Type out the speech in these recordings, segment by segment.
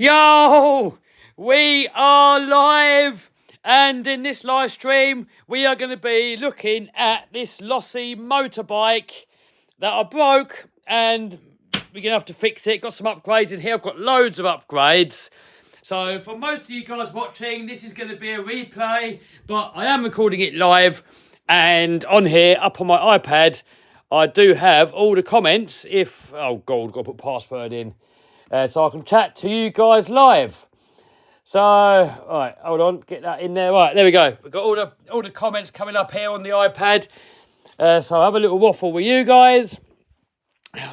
Yo, we are live, and in this live stream we are going to be looking at this lossy motorbike that I broke, and we're going to have to fix it. Got some upgrades in here. I've got loads of upgrades. So for most of you guys watching, this is going to be a replay, but I am recording it live, and on here up on my iPad I do have all the comments. If oh god, got to put password in. So I can chat to you guys live. So, all right, hold on, get that in there. Right, there we go. We've got all the comments coming up here on the iPad. So I'll have a little waffle with you guys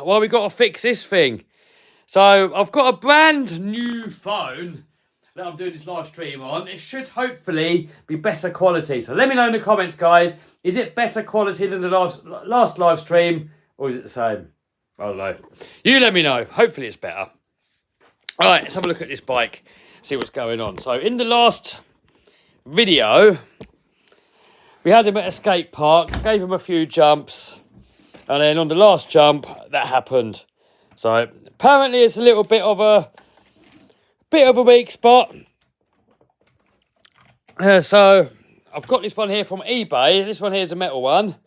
while we got to fix this thing. So I've got a brand new phone that I'm doing this live stream on. It should hopefully be better quality. So let me know in the comments, guys. Is it better quality than the last live stream, or is it the same? I don't know. You let me know. Hopefully it's better. All right, let's have a look at this bike, see what's going on. So in the last video, we had him at a skate park, gave him a few jumps, and then on the last jump, that happened. So apparently it's a little bit of a weak spot. So I've got this one here from eBay. This one here is a metal one.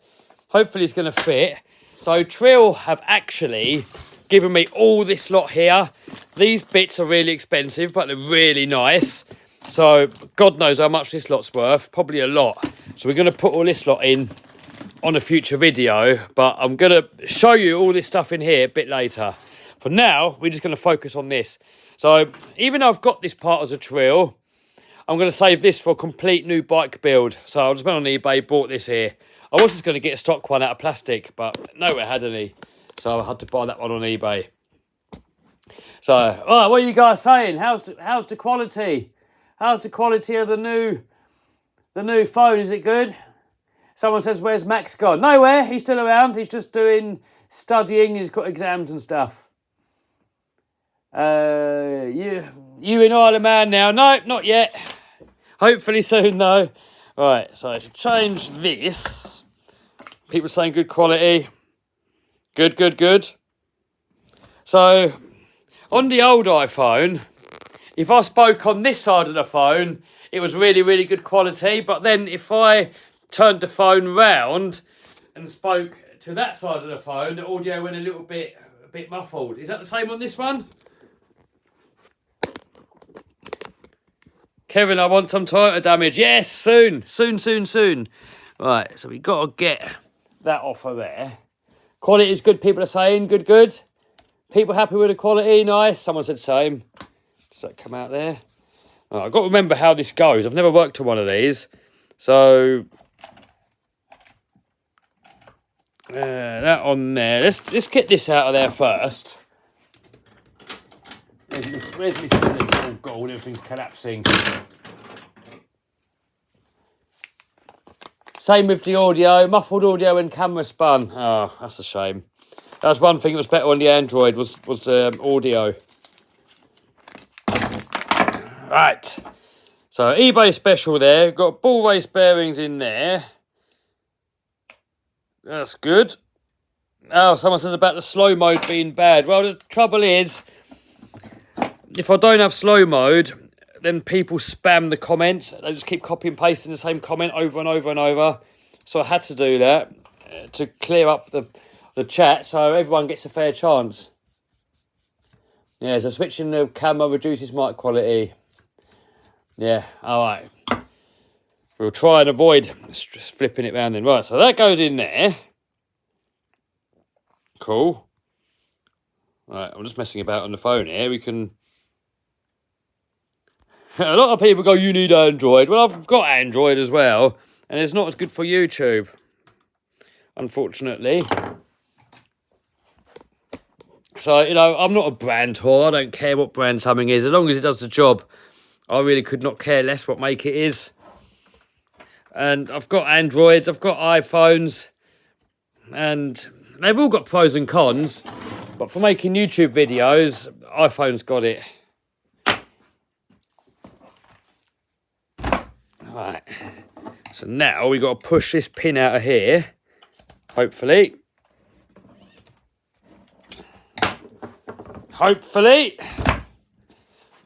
Hopefully it's going to fit. So Trill have actually given me all this lot here. These bits are really expensive, but they're really nice. So God knows how much this lot's worth. Probably a lot. So we're going to put all this lot in on a future video. But I'm going to show you all this stuff in here a bit later. For now, we're just going to focus on this. So even though I've got this part as a Trill, I'm going to save this for a complete new bike build. So I just went on eBay, bought this here. I was just going to get a stock one out of plastic, but nowhere had any. So I had to buy that one on eBay. So, all right, what are you guys saying? How's the quality? How's the quality of the new phone? Is it good? Someone says, where's Max gone? Nowhere. He's still around. He's just studying. He's got exams and stuff. You in Isle of Man now? No, not yet. Hopefully soon, though. Right, so to change this, people saying good quality. Good. So, on the old iPhone, if I spoke on this side of the phone, it was really good quality. But then if I turned the phone round and spoke to that side of the phone, the audio went a bit muffled. Is that the same on this one? Kevin, I want some tire damage. Yes, soon. Right, so we got to get that off of there. Quality is good, people are saying. Good. People happy with the quality, nice. Someone said same. Does that come out there? Right, I've got to remember how this goes. I've never worked on one of these. So, that on there. Let's get this out of there first. Where's my thing? Oh god, everything's collapsing. Same with the audio, muffled audio and camera spun. Oh, that's a shame. That's one thing that was better on the Android was audio. Right. So eBay special there. Got ball race bearings in there. That's good. Oh, someone says about the slow mode being bad. Well, the trouble is, if I don't have slow mode, then people spam the comments. They just keep copying and pasting the same comment over and over. So I had to do that to clear up the chat so everyone gets a fair chance. Yeah, so switching the camera reduces mic quality. Yeah, all right. We'll try and avoid flipping it round then. Right, so that goes in there. Cool. Right, I'm just messing about on the phone here. We can... A lot of people go, you need Android. Well, I've got Android as well, and it's not as good for YouTube, unfortunately. So, I'm not a brand whore. I don't care what brand something is. As long as it does the job, I really could not care less what make it is. And I've got Androids, I've got iPhones, and they've all got pros and cons. But for making YouTube videos, iPhone's got it. Right, so now we've got to push this pin out of here, hopefully.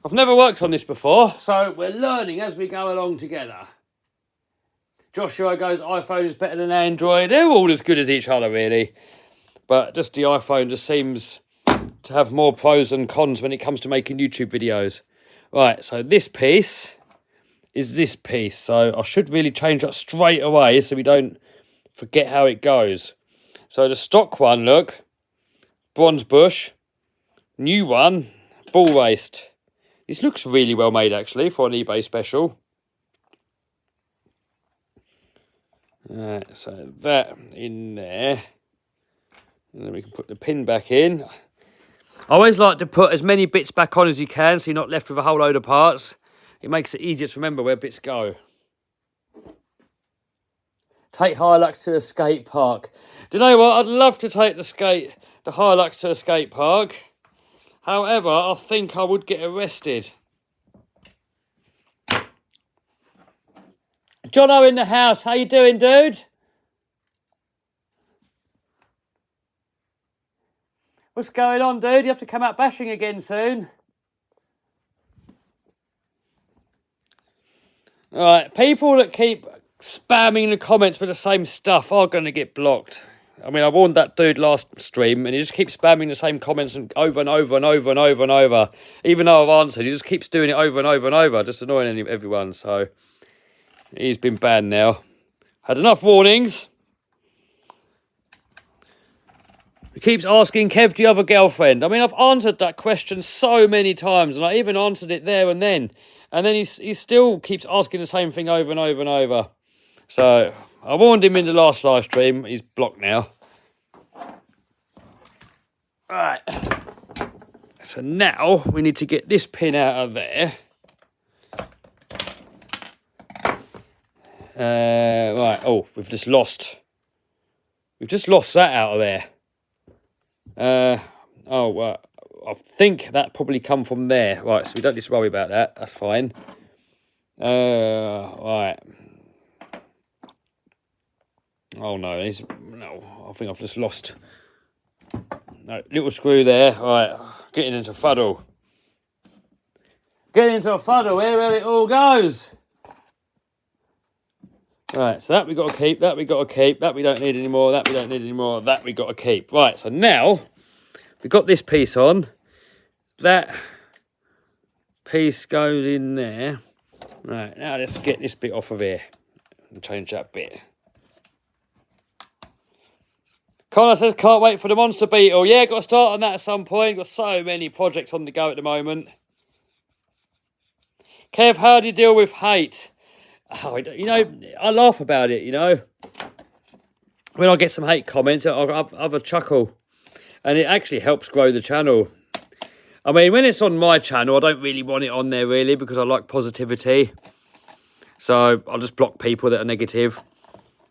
I've never worked on this before, so we're learning as we go along together. Joshua goes, iPhone is better than Android. They're all as good as each other, really. But just the iPhone just seems to have more pros and cons when it comes to making YouTube videos. Right, so this piece is this piece. So I should really change that straight away so we don't forget how it goes. So the stock one, look, bronze bush. New one, ball raced. This looks really well made, actually, for an eBay special. So that in there. And then we can put the pin back in. I always like to put as many bits back on as you can so you're not left with a whole load of parts. It makes it easier to remember where bits go. Take Hilux to a skate park. Do you know what? I'd love to take the Hilux to a skate park. However, I think I would get arrested. Jono in the house. How you doing, dude? What's going on, dude? You have to come out bashing again soon. Alright, people that keep spamming the comments with the same stuff are going to get blocked. I mean, I warned that dude last stream, and he just keeps spamming the same comments and over and over and over and over and over. Even though I've answered, he just keeps doing it over and over and over, just annoying everyone. So, he's been banned now. Had enough warnings. He keeps asking, Kev, do you have a girlfriend? I mean, I've answered that question so many times, and I even answered it there and then. And then he still keeps asking the same thing over and over and over. So, I warned him in the last live stream. He's blocked now. Alright. So now, we need to get this pin out of there. Right, oh, we've just lost that out of there. I think that probably come from there. Right, so we don't need to worry about that. That's fine. Right. Oh no, I think I've just lost. No, little screw there. Right, getting into a fuddle. Getting into a fuddle here where it all goes. Right, so that we got to keep, that we got to keep, that we don't need anymore, that we don't need anymore, that we got to keep. Right, so now we've got this piece on. That piece goes in there. Right, now let's get this bit off of here and change that bit. Connor says, can't wait for the Monster Beetle. Yeah, got to start on that at some point. Got so many projects on the go at the moment. Kev, how do you deal with hate? Oh, you know, I laugh about it, you know. When I get some hate comments, I'll have a chuckle. And it actually helps grow the channel. I mean, when it's on my channel, I don't really want it on there, really, because I like positivity. So I'll just block people that are negative.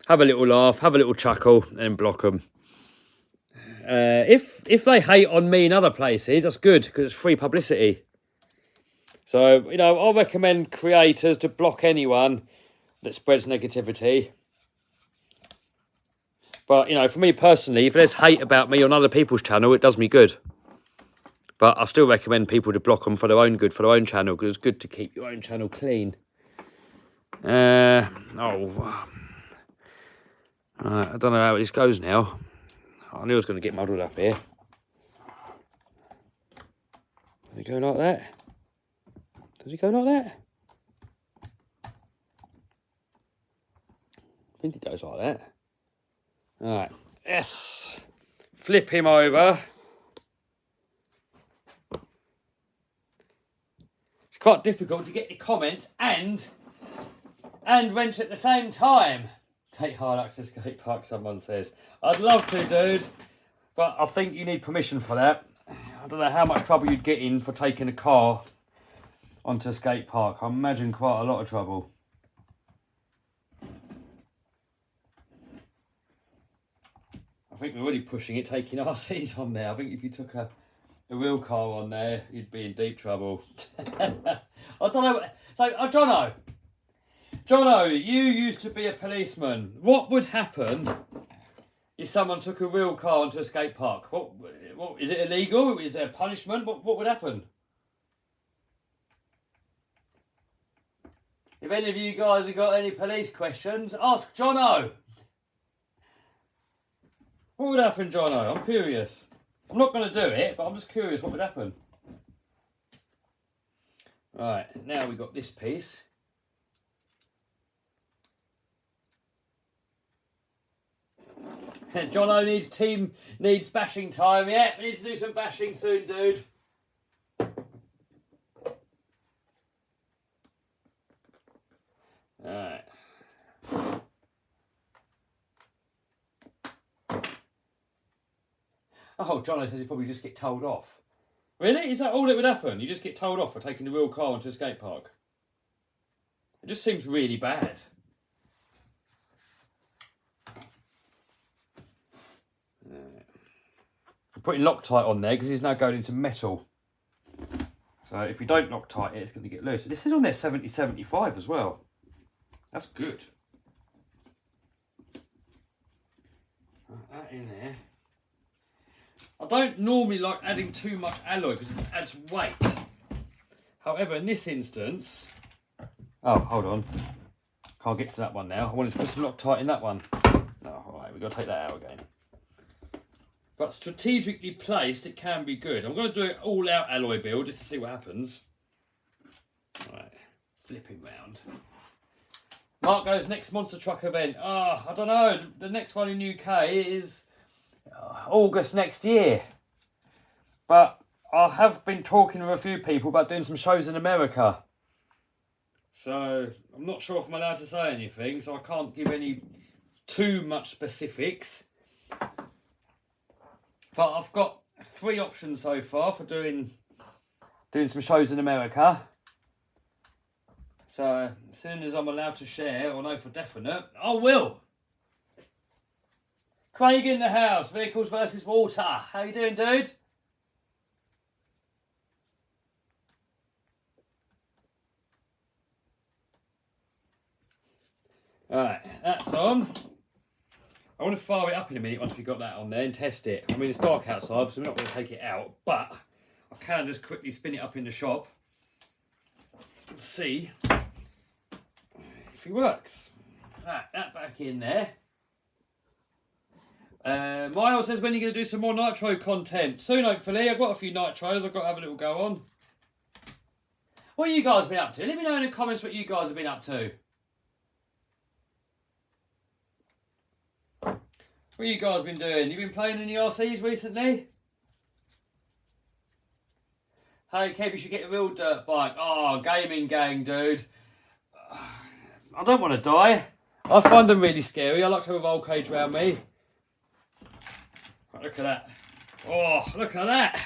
Have a little laugh, have a little chuckle, and then block them. If they hate on me in other places, that's good, because it's free publicity. So, you know, I'll recommend creators to block anyone that spreads negativity. But, you know, for me personally, if there's hate about me on other people's channel, it does me good. But I still recommend people to block them for their own good, for their own channel, because it's good to keep your own channel clean. I don't know how this goes now. I knew I was going to get muddled up here. Does it go like that? Does it go like that? I think it goes like that. Alright, yes. Flip him over. It's quite difficult to get the comment and wrench at the same time. Take Hilux to skate park, someone says. I'd love to, dude, but I think you need permission for that. I don't know how much trouble you'd get in for taking a car onto a skate park. I imagine quite a lot of trouble. I think we're already pushing it, taking RCs on there. I think if you took a real car on there, you'd be in deep trouble. I don't know. So, Jono, you used to be a policeman. What would happen if someone took a real car onto a skate park? What is it illegal? Is there a punishment? What would happen? If any of you guys have got any police questions, ask Jono. What would happen, Jono? I'm curious. I'm not going to do it, but I'm just curious what would happen. Right, now we've got this piece. Jono needs bashing time. Yeah, we need to do some bashing soon, dude. Alright. Oh, Jono says he'd probably just get told off. Really? Is that all that would happen? You just get told off for taking the real car into a skate park? It just seems really bad. I'm putting Loctite on there because it's now going into metal. So if you don't Loctite it, it's going to get loose. This is on there 70-75 as well. That's good. Put that in there. I don't normally like adding too much alloy because it adds weight. However, in this instance... Oh, hold on. Can't get to that one now. I wanted to put some Loctite in that one. No, alright, we've got to take that out again. But strategically placed, it can be good. I'm going to do an all-out alloy build just to see what happens. Alright, flipping round. Mark goes, next monster truck event. Oh, I don't know. The next one in UK is August next year. But I have been talking with a few people about doing some shows in America. So I'm not sure if I'm allowed to say anything, so I can't give any too much specifics. But I've got 3 options so far for doing some shows in America. So as soon as I'm allowed to share or know for definite, I will. Craig in the house, vehicles versus water. How you doing, dude? Alright, that's on. I want to fire it up in a minute once we've got that on there and test it. I mean, it's dark outside, so we're not going to take it out, but I can just quickly spin it up in the shop and see if it works. Right, that back in there. Miles says, when are you going to do some more nitro content? Soon, hopefully. I've got a few nitros I've got to have a little go on. What have you guys been up to? Let me know in the comments what you guys have been up to. What have you guys been doing? You been playing any RCs recently? Hey, Kev, you should get a real dirt bike. Oh, gaming gang, dude. I don't want to die. I find them really scary. I like to have a roll cage around me. Right, look at that. Oh, look at that.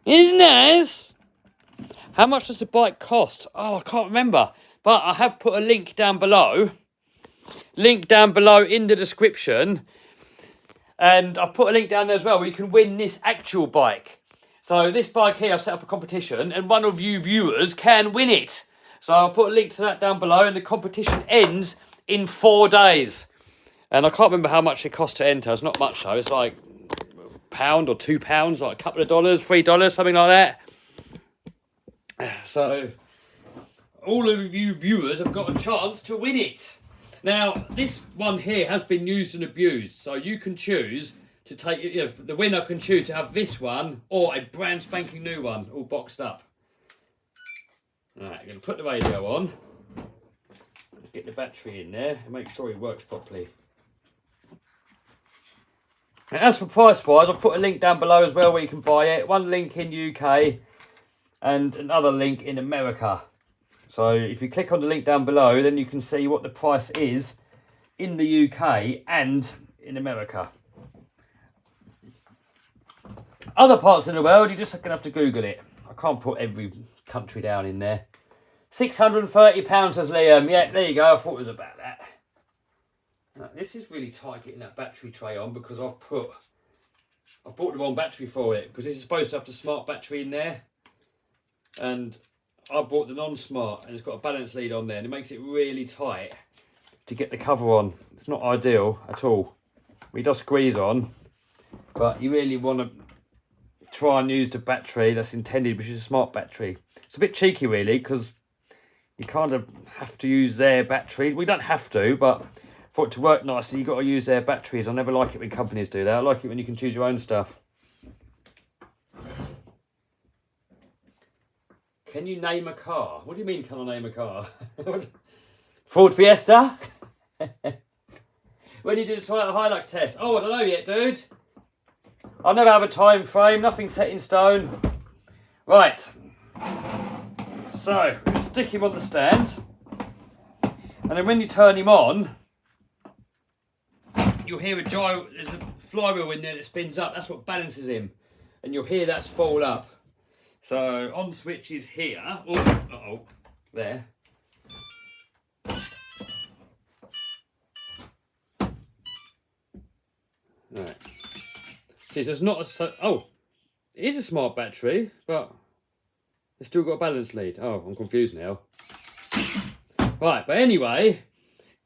Isn't nice? How much does the bike cost? Oh, I can't remember. But I have put a link down below. Link down below in the description. And I've put a link down there as well where you can win this actual bike. So this bike here, I've set up a competition and one of you viewers can win it. So I'll put a link to that down below and the competition ends in 4 days. And I can't remember how much it costs to enter. It's not much though. It's like £1 or £2, like a couple of dollars, $3, something like that. So all of you viewers have got a chance to win it. Now, this one here has been used and abused, so you can choose to take it. You know, the winner can choose to have this one or a brand spanking new one, all boxed up. All right, I'm going to put the radio on, get the battery in there, and make sure it works properly. And as for price-wise, I've put a link down below as well where you can buy it. One link in UK and another link in America. So if you click on the link down below, then you can see what the price is in the UK and in America. Other parts of the world, you're just going to have to Google it. I can't put every country down in there. £630 says Liam. Yeah, there you go. I thought it was about that. Now, this is really tight getting that battery tray on because I've bought the wrong battery for it because this is supposed to have the smart battery in there. And I bought the non-smart and it's got a balance lead on there and it makes it really tight to get the cover on. It's not ideal at all. It does squeeze on, but you really want to try and use the battery that's intended, which is a smart battery. It's a bit cheeky really, because you kind of have to use their batteries. We don't have to, but for it to work nicely, you've got to use their batteries. I never like it when companies do that. I like it when you can choose your own stuff. Can you name a car? What do you mean, can I name a car? Ford Fiesta? When you did a Toyota Hilux test? Oh, I don't know yet, dude. I never have a time frame. Nothing set in stone. Right. So, stick him on the stand. And then when you turn him on, you'll hear a gyro. There's a flywheel in there that spins up. That's what balances him. And you'll hear that spool up. So, on switch is here. Oh, uh-oh. There. Right. See, so it's not a... Oh, it is a smart battery, but it's still got a balance lead. Oh, I'm confused now. Right, but anyway,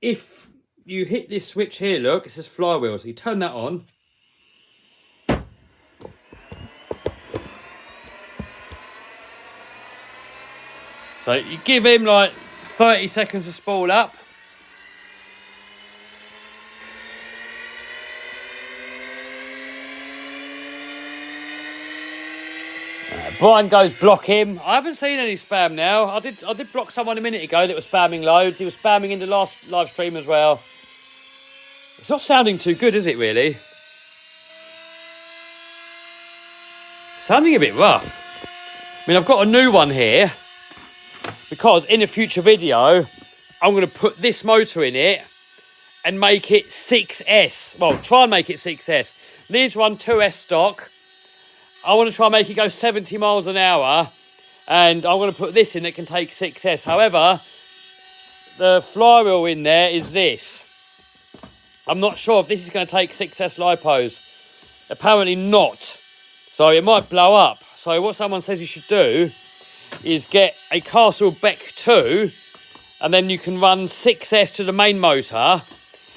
if you hit this switch here, look, it says flywheel. So you turn that on. So you give him like 30 seconds to spool up. Brian goes block him. I haven't seen any spam now. I did block someone a minute ago that was spamming loads. He was spamming in the last live stream as well. It's not sounding too good, is it really? Sounding a bit rough. I mean, I've got a new one here because in a future video, I'm going to put this motor in it and make it 6S. Well, try and make it 6S. These run 2S stock. I want to try and make it go 70 miles an hour, and I'm going to put this in that can take 6S. However, the flywheel in there is this. I'm not sure if this is going to take 6S lipos. Apparently not. So it might blow up. So what someone says you should do is get a Castle Beck 2, and then you can run 6S to the main motor,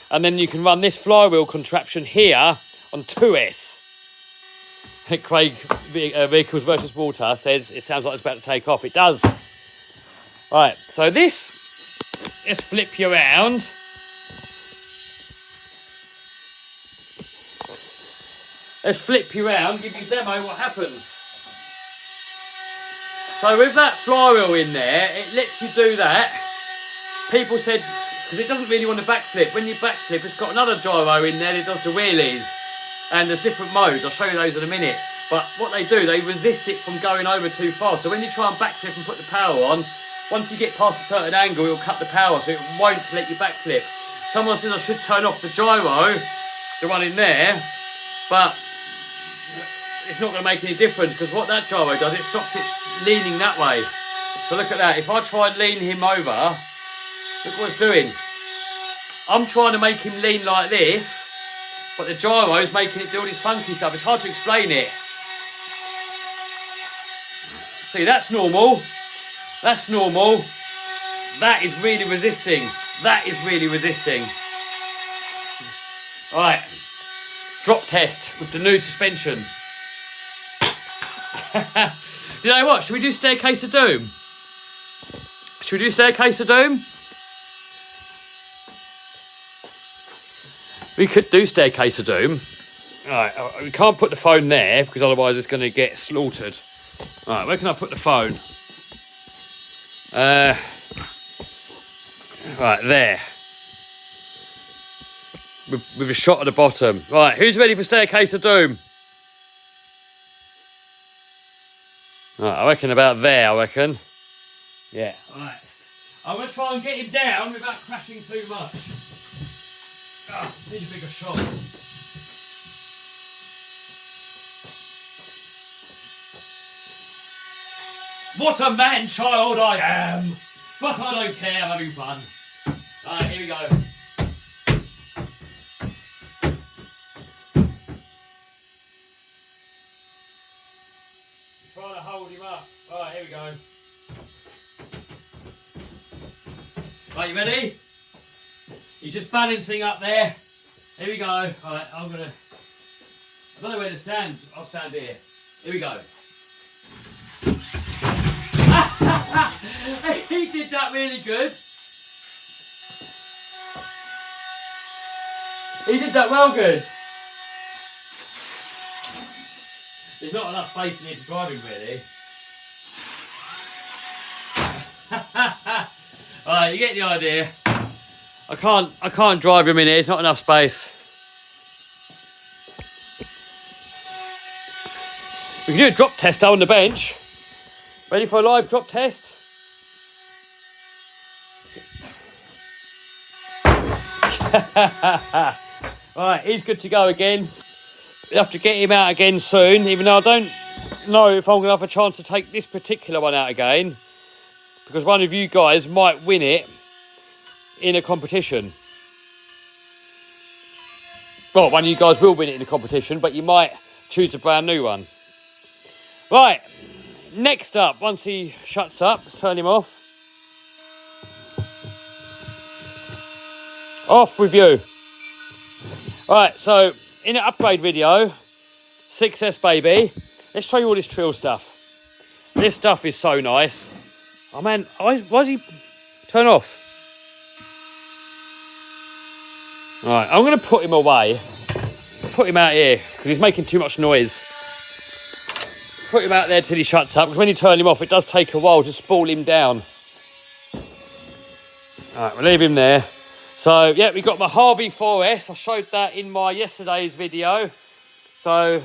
and then you can run this flywheel contraption here on 2S. Craig, Vehicles versus Water, says it sounds like it's about to take off. It does. Right, so this, let's flip you around. Let's flip you around, give you a demo what happens. So with that flywheel in there, it lets you do that. People said, because it doesn't really want to backflip. When you backflip, it's got another gyro in there that does the wheelies. And there's different modes. I'll show you those in a minute. But what they do, they resist it from going over too fast. So when you try and backflip and put the power on, once you get past a certain angle, it'll cut the power, so it won't let you backflip. Someone says I should turn off the gyro, the one in there, but it's not going to make any difference, because what that gyro does, it stops it leaning that way. So look at that. If I try and lean him over, look what it's doing. I'm trying to make him lean like this, but the gyro is making it do all this funky stuff. It's hard to explain it. See, that's normal. That's normal. That is really resisting. That is really resisting. All right. Drop test with the new suspension. You know what? Should we do Staircase of Doom? Should we do Staircase of Doom? We could do Staircase of Doom. Alright, we can't put the phone there because otherwise it's going to get slaughtered. Alright, where can I put the phone? Right, there. With a shot at the bottom. Right, who's ready for Staircase of Doom? Right, I reckon about there, I reckon. Yeah. Alright. I'm going to try and get him down without crashing too much. Ah, need a bigger shot. What a man-child I am! But I don't care, I'm having fun. Alright, here we go. Trying to hold him up. Alright, here we go. Right, you ready? He's just balancing up there. Here we go. Alright, I don't know where to stand. I'll stand here. Here we go. He did that really good. He did that well good. There's not enough space in here to drive him really. Alright, you get the idea. I can't drive him in here, it's not enough space. We can do a drop test on the bench. Ready for a live drop test? Right, he's good to go again. We have to get him out again soon, even though I don't know if I'm going to have a chance to take this particular one out again, because one of you guys might win it in a competition. Well, one of you guys will win it in a competition, but you might choose a brand new one. Right, next up, once he shuts up, let's turn him off. Off with you. Right, so in an upgrade video, 6S baby, let's show you all this trill stuff. This stuff is so nice. Oh man, why does he turn off? Right, I'm going to put him away. Put him out here, because he's making too much noise. Put him out there till he shuts up, because when you turn him off, it does take a while to spool him down. Alright, we'll leave him there. So, yeah, we got my Harvey 4S. I showed that in my yesterday's video. So,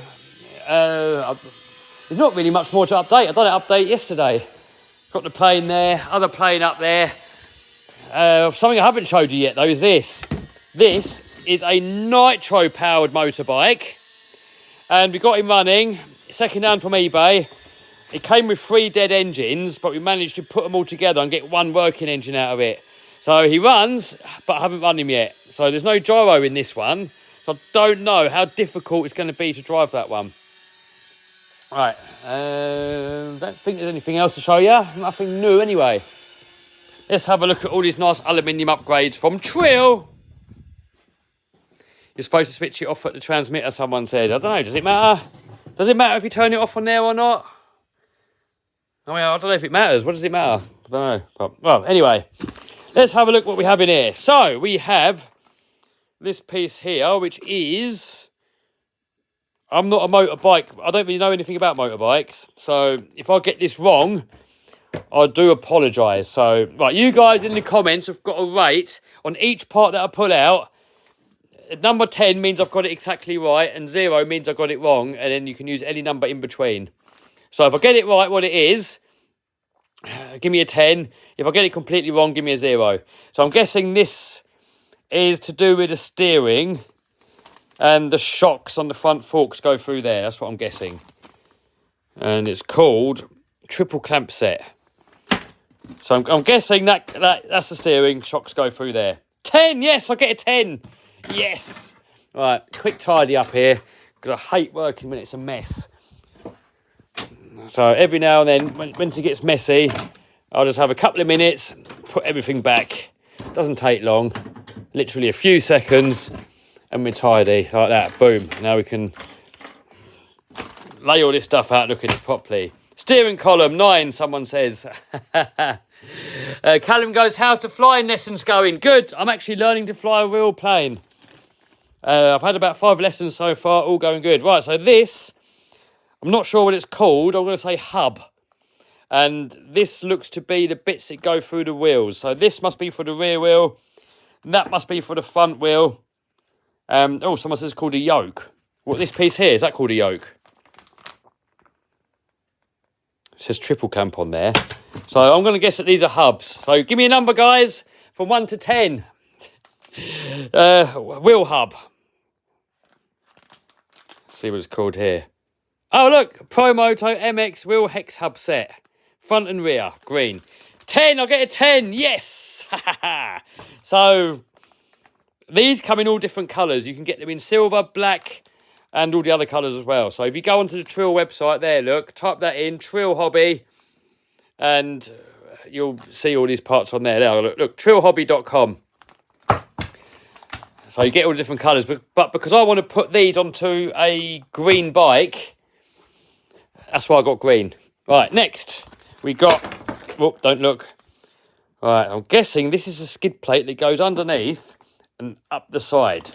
there's not really much more to update. I done an update yesterday. Got the plane there, other plane up there. Something I haven't showed you yet, though, is this. This is a nitro-powered motorbike. And we got him running, second-hand from eBay. It came with 3 dead engines, but we managed to put them all together and get 1 working engine out of it. So he runs, but I haven't run him yet. So there's no gyro in this one. So I don't know how difficult it's going to be to drive that one. Right, don't think there's anything else to show you. Nothing new anyway. Let's have a look at all these nice aluminium upgrades from Trill. You're supposed to switch it off at the transmitter, someone said. I don't know, does it matter? Does it matter if you turn it off on there or not? I mean, I don't know if it matters. What does it matter? I don't know. But, well, anyway. Let's have a look what we have in here. So, we have this piece here, which is... I'm not a motorbike. I don't really know anything about motorbikes. So, if I get this wrong, I do apologise. So, right, you guys in the comments have got a rate on each part that I pull out. Number 10 means I've got it exactly right, and 0 means I got it wrong, and then you can use any number in between. So, if I get it right, what it is... give me a 10. If I get it completely wrong, give me a 0. So I'm guessing this is to do with the steering, and the shocks on the front forks go through there. That's what I'm guessing. And it's called triple clamp set. So I'm guessing that's the steering. Shocks go through there. 10. Yes, I get a 10. Yes. Right, quick tidy up here, because I hate working when it's a mess. So every now and then, when it gets messy, I'll just have a couple of minutes, put everything back. Doesn't take long, literally a few seconds, and we're tidy, like that, boom. Now we can lay all this stuff out, look at it properly. Steering column, 9, someone says. Callum goes, how's the flying lessons going? Good, I'm actually learning to fly a real plane. I've had about 5 lessons so far, all going good. Right, so this... I'm not sure what it's called. I'm going to say hub. And this looks to be the bits that go through the wheels. So this must be for the rear wheel. And that must be for the front wheel. Oh, someone says it's called a yoke. What, this piece here, is that called a yoke? It says triple clamp on there. So I'm going to guess that these are hubs. So give me a number, guys, from 1 to 10. Wheel hub. Let's see what it's called here. Oh, look, Promoto MX wheel hex hub set. Front and rear, green. 10, I'll get a 10, yes! So, these come in all different colours. You can get them in silver, black, and all the other colours as well. So, if you go onto the Trill website there, look, type that in, Trill Hobby, and you'll see all these parts on there. There, look, trillhobby.com. So, you get all the different colours. But because I want to put these onto a green bike... That's why I got green. Right, next we got... Whoop, don't look. Right, I'm guessing this is a skid plate that goes underneath and up the side.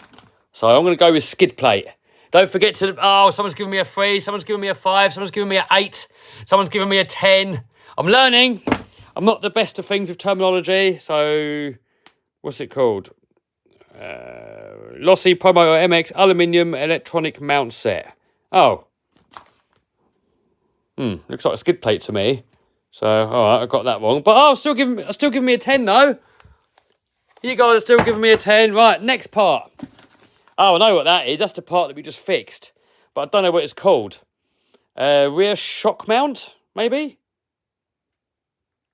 So I'm going to go with skid plate. Don't forget to... Oh, someone's giving me a 3. Someone's giving me a 5. Someone's giving me an 8. Someone's giving me a 10. I'm learning. I'm not the best of things with terminology. So, what's it called? Lossy Promoter MX Aluminium Electronic Mount Set. Oh. Looks like a skid plate to me. So, all right, I got that wrong. But still giving me a 10 though. You guys are still giving me a 10. Right, next part. Oh, I know what that is. That's the part that we just fixed. But I don't know what it's called. Rear shock mount, maybe?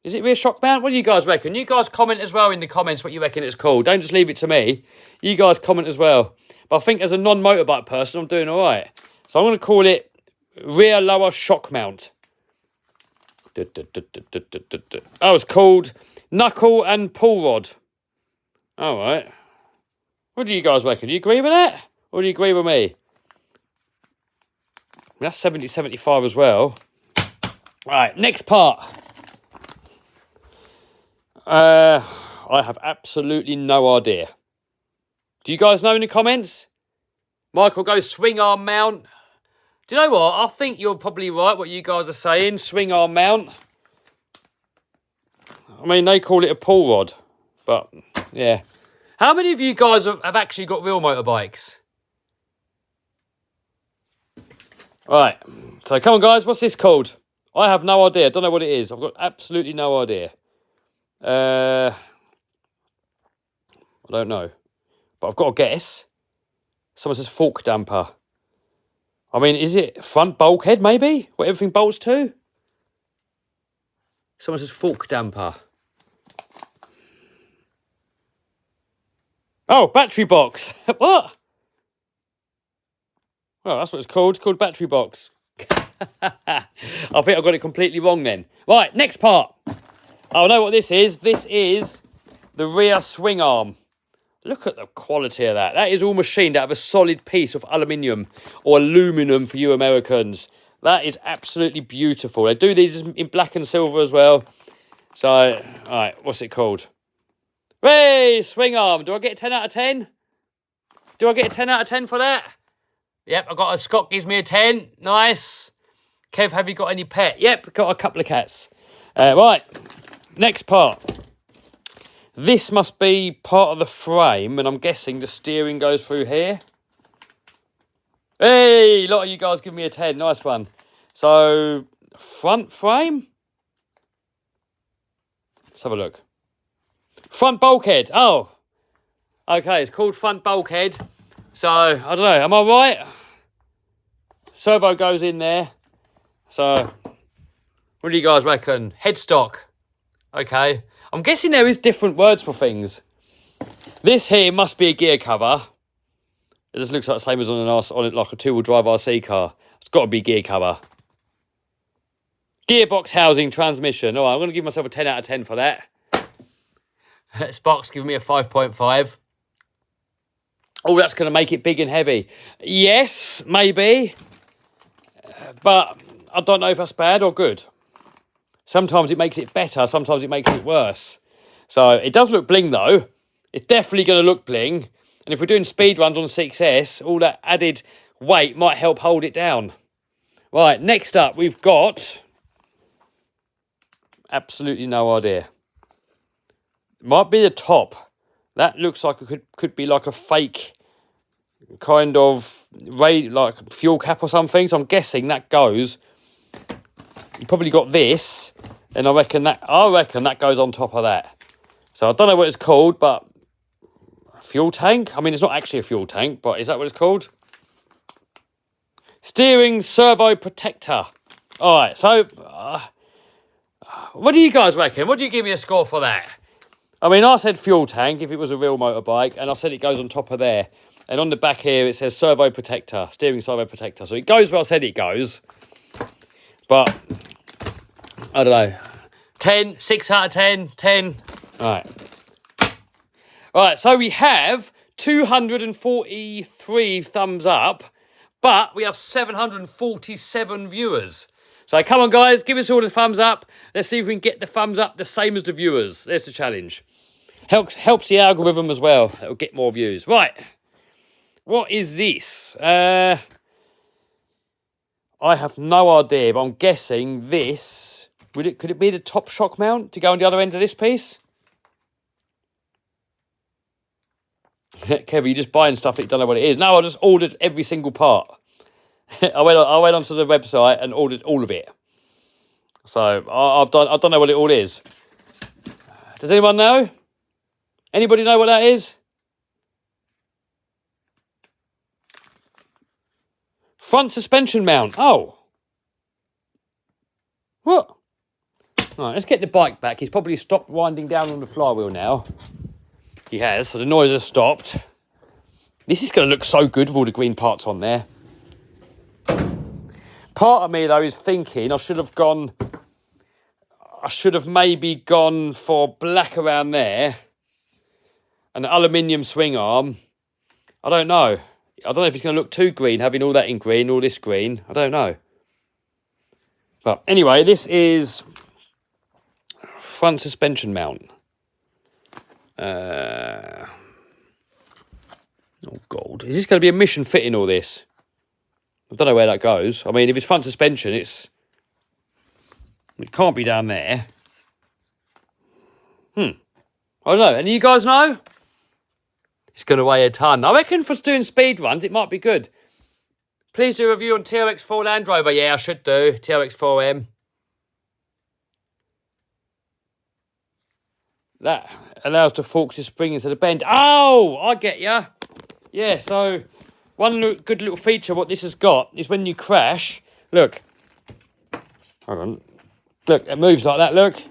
Is it rear shock mount? What do you guys reckon? You guys comment as well in the comments what you reckon it's called. Don't just leave it to me. You guys comment as well. But I think as a non-motorbike person, I'm doing all right. So I'm going to call it rear lower shock mount. Oh, it's called knuckle and pull rod. All right. What do you guys reckon? Do you agree with that? Or do you agree with me? That's 70-75 as well. Right, next part. I have absolutely no idea. Do you guys know in the comments? Michael goes swing arm mount. Do you know what? I think you're probably right what you guys are saying. Swing arm mount. I mean, they call it a pull rod. But, yeah. How many of you guys have actually got real motorbikes? Right. So, come on, guys. What's this called? I have no idea. I don't know what it is. I've got absolutely no idea. I don't know. But I've got a guess. Someone says fork damper. I mean, is it front bulkhead, maybe? Where everything bolts to? Someone says fork damper. Oh, battery box. What? Well, that's what it's called. It's called battery box. I think I got it completely wrong then. Right, next part. I know what this is. This is the rear swing arm. Look at the quality of that. That is all machined out of a solid piece of aluminium or aluminum for you Americans. That is absolutely beautiful. They do these in black and silver as well. So, all right, what's it called? Hey, swing arm. Do I get a 10 out of 10? Do I get a 10 out of 10 for that? Yep, I got a Scott gives me a 10. Nice. Kev, have you got any pet? Yep, got a couple of cats. Right, next part. This must be part of the frame, and I'm guessing the steering goes through here. Hey, a lot of you guys give me a 10. Nice one. So, front frame? Let's have a look. Front bulkhead. Oh. Okay, it's called front bulkhead. So, I don't know. Am I right? Servo goes in there. So, what do you guys reckon? Headstock. Okay. I'm guessing there is different words for things. This here must be a gear cover. It just looks like the same as on like a two-wheel drive RC car. It's got to be gear cover. Gearbox housing transmission. All right, I'm going to give myself a 10 out of 10 for that. This box giving me a 5.5. Oh, that's going to make it big and heavy. Yes, maybe. But I don't know if that's bad or good. Sometimes it makes it better, sometimes it makes it worse. So it does look bling though. It's definitely going to look bling. And if we're doing speed runs on 6S, all that added weight might help hold it down. Right, next up we've got... Absolutely no idea. It might be the top. That looks like it could be like a fake kind of like fuel cap or something. So I'm guessing that goes... You probably got this, and I reckon that goes on top of that. So I don't know what it's called, but fuel tank? I mean, it's not actually a fuel tank, but is that what it's called? Steering servo protector. All right, so what do you guys reckon? What do you give me a score for that? I mean, I said fuel tank if it was a real motorbike, and I said it goes on top of there. And on the back here, it says servo protector, steering servo protector. So it goes where I said it goes. But, I don't know. 10, 6 out of 10, 10. All right. All right, so we have 243 thumbs up, but we have 747 viewers. So come on, guys, give us all the thumbs up. Let's see if we can get the thumbs up the same as the viewers. There's the challenge. Helps the algorithm as well. It'll get more views. Right. What is this? I have no idea, but I'm guessing this. Could it be the top shock mount to go on the other end of this piece? Kev, you're just buying stuff that you don't know what it is. No, I just ordered every single part. I went onto the website and ordered all of it. So I don't know what it all is. Does anyone know? Anybody know what that is? Front suspension mount. Oh. What? All right, let's get the bike back. He's probably stopped winding down on the flywheel now. He has, so the noise has stopped. This is going to look so good with all the green parts on there. Part of me, though, is thinking I should have maybe gone for black around there. An aluminium swing arm. I don't know. I don't know if it's going to look too green, having all that in green, all this green. I don't know. But anyway, this is front suspension mount. Oh, God. Is this going to be a mission fitting all this? I don't know where that goes. I mean, if it's front suspension, it can't be down there. I don't know. Any of you guys know? It's going to weigh a ton. I reckon for doing speed runs, it might be good. Please do a review on TRX4 Land Rover. Yeah, I should do. TRX4M. That allows the forks to spring instead of bend. Oh, I get ya. Yeah, so one good little feature what this has got is when you crash, look. Hold on. Look, it moves like that, look.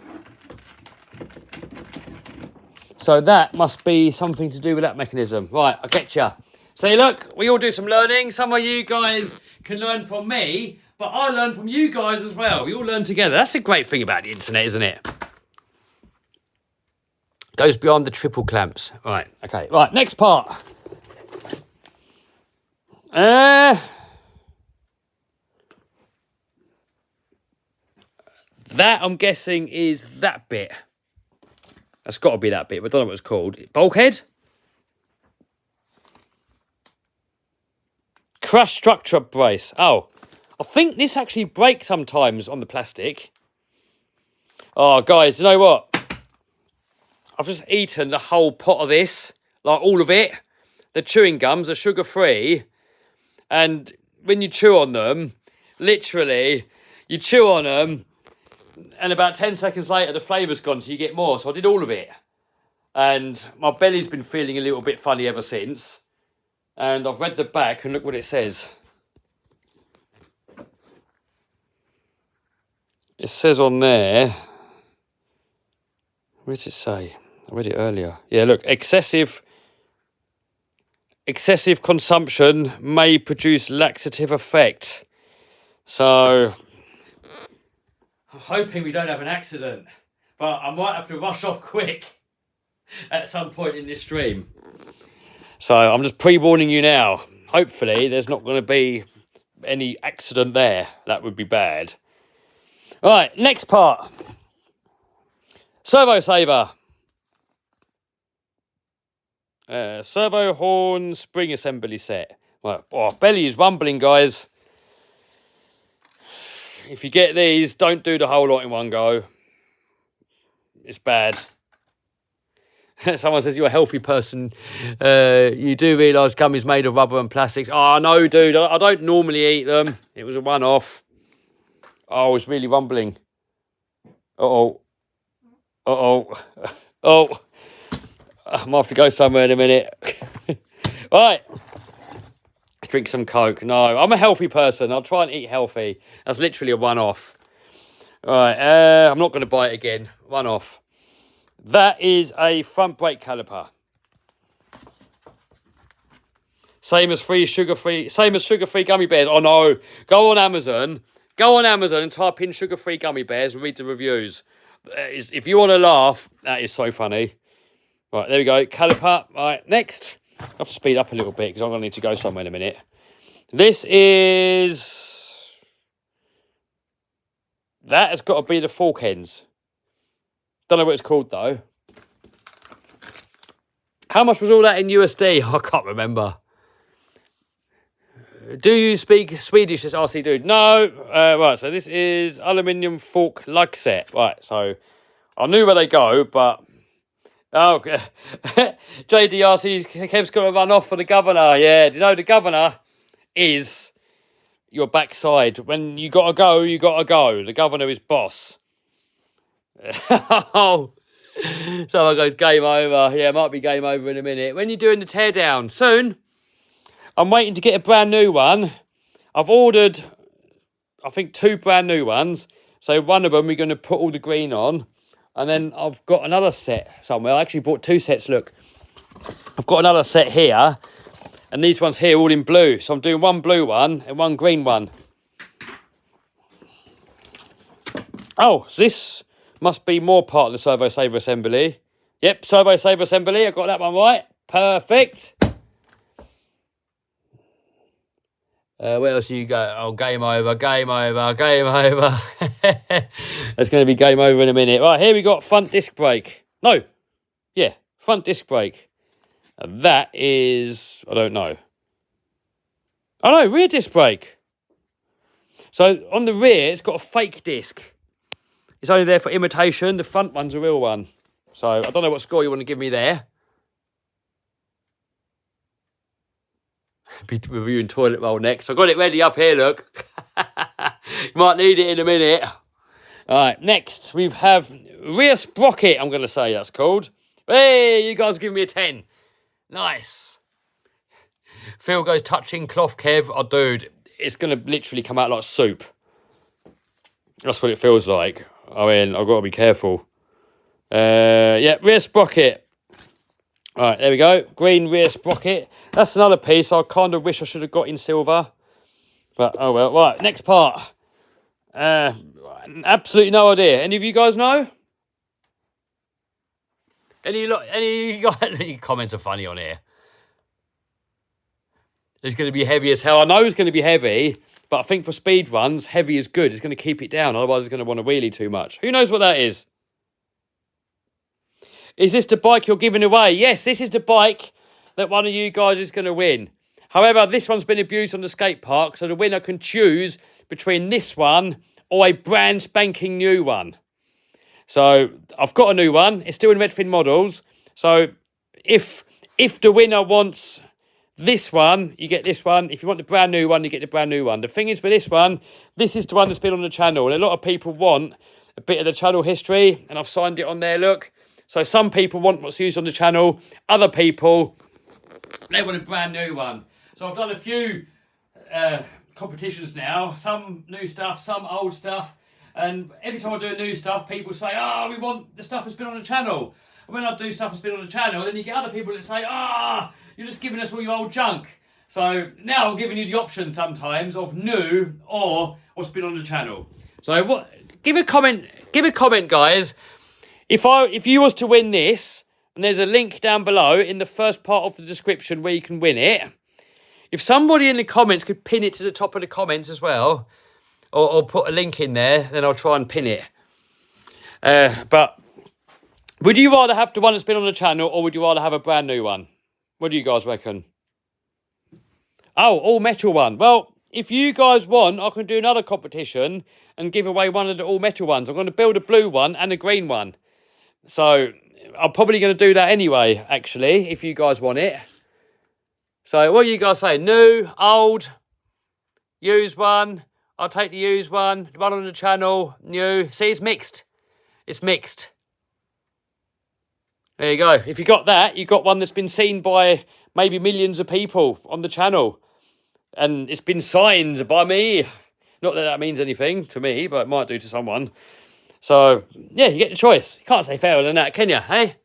So that must be something to do with that mechanism. Right, I get ya. So look, we all do some learning. Some of you guys can learn from me, but I learn from you guys as well. We all learn together. That's the great thing about the internet, isn't it? Goes beyond the triple clamps. Right, okay. Right, next part. That I'm guessing is that bit. That's got to be that bit, but I don't know what it's called. Bulkhead? Crash structure brace. Oh, I think this actually breaks sometimes on the plastic. Oh, guys, you know what? I've just eaten the whole pot of this, like all of it. The chewing gums are sugar-free. And when you chew on them, literally, you chew on them, and about 10 seconds later, the flavour's gone, so you get more. So I did all of it. And my belly's been feeling a little bit funny ever since. And I've read the back, and look what it says. It says on there... Where did it say? I read it earlier. Yeah, look, excessive consumption may produce laxative effect. So... I'm hoping we don't have an accident, but I might have to rush off quick at some point in this stream. So I'm just pre-warning you now. Hopefully there's not going to be any accident there. That would be bad. All right, next part. Servo saver. Servo horn spring assembly set. Right. Oh, belly is rumbling, guys. If you get these, don't do the whole lot in one go. It's bad. Someone says you're a healthy person. You do realise gum is made of rubber and plastics. Oh, no, dude. I don't normally eat them. It was a one-off. Oh, it's really rumbling. Uh-oh. Uh-oh. Oh. I might have to go somewhere in a minute. Right. Drink some Coke. No, I'm a healthy person. I'll try and eat healthy. That's literally a one-off. All right, I'm not going to buy it again. One-off. That is a front brake caliper. Same as sugar-free gummy bears. Oh, no. Go on Amazon and type in sugar-free gummy bears and read the reviews. If you want to laugh, that is so funny. Right, there we go. Caliper. Right, next. I have to speed up a little bit because I'm going to need to go somewhere in a minute. This is That has got to be the fork ends. Don't know what it's called, though. How much was all that in USD? I can't remember. Do you speak Swedish, this RC dude? No. Right, so this is aluminium fork lug set. Right, so I knew where they go, but... Oh, JDRC, Kev's got to run off for the governor. Yeah, do you know the governor is your backside. When you got to go, you got to go. The governor is boss. Oh, someone goes, game over. Yeah, it might be game over in a minute. When you're doing the teardown? Soon. I'm waiting to get a brand new one. I've ordered, I think, 2 brand new ones. So one of them we're going to put all the green on. And then I've got another set somewhere. I actually bought 2 sets, look. I've got another set here. And these ones here all in blue. So I'm doing 1 blue one and 1 green one. Oh, so this must be more part of the servo saver assembly. Yep, servo saver assembly. I got that one right. Perfect. Where else do you go? Oh, game over, game over, game over. It's going to be game over in a minute. Right, here we got front disc brake. No. Yeah, front disc brake. And that is, I don't know. Oh, no, rear disc brake. So on the rear, it's got a fake disc. It's only there for imitation. The front one's a real one. So I don't know what score you want to give me there. Be reviewing toilet roll next. I've got it ready up here, look. You might need it in a minute. All right, next we have rear sprocket, I'm going to say that's called. Hey, you guys give me a 10. Nice. Phil goes touching cloth, Kev. Oh, dude, it's going to literally come out like soup. That's what it feels like. I mean, I've got to be careful. Yeah, rear sprocket. All right, there we go. Green rear sprocket. That's another piece I kind of wish I should have got in silver. But, oh well. Right, next part. Absolutely no idea. Any of you guys know? Any comments are funny on here. It's going to be heavy as hell. I know it's going to be heavy, but I think for speed runs, heavy is good. It's going to keep it down. Otherwise, it's going to want to wheelie too much. Who knows what that is? Is this the bike you're giving away? Yes, this is the bike that one of you guys is going to win. However, this one's been abused on the skate park, so the winner can choose between this one or a brand spanking new one. So I've got a new one. It's still in Redfin models. So if the winner wants this one, you get this one. If you want the brand new one, you get the brand new one. The thing is with this one, this is the one that's been on the channel. And a lot of people want a bit of the channel history. And I've signed it on there, look. So some people want what's used on the channel. Other people, they want a brand new one. So I've done a few competitions now. Some new stuff, some old stuff. And every time I do a new stuff, people say, oh, we want the stuff that's been on the channel. And when I do stuff that's been on the channel, then you get other people that say, ah, you're just giving us all your old junk. So now I'm giving you the option sometimes of new or what's been on the channel. So give a comment, guys. If you was to win this, and there's a link down below in the first part of the description where you can win it. If somebody in the comments could pin it to the top of the comments as well, or put a link in there, then I'll try and pin it. But would you rather have the one that's been on the channel, or would you rather have a brand new one? What do you guys reckon? Oh, all metal one. Well, if you guys want, I can do another competition and give away one of the all metal ones. I'm going to build a blue one and a green one. So I'm probably going to do that anyway, actually, if you guys want it. So what are you guys saying? New, old, used one. I'll take the used one. The one on the channel, new. See, it's mixed. It's mixed. There you go. If you got that, you got one that's been seen by maybe millions of people on the channel. And it's been signed by me. Not that that means anything to me, but it might do to someone. So, yeah, you get the choice. You can't say fairer than that, can you, hey?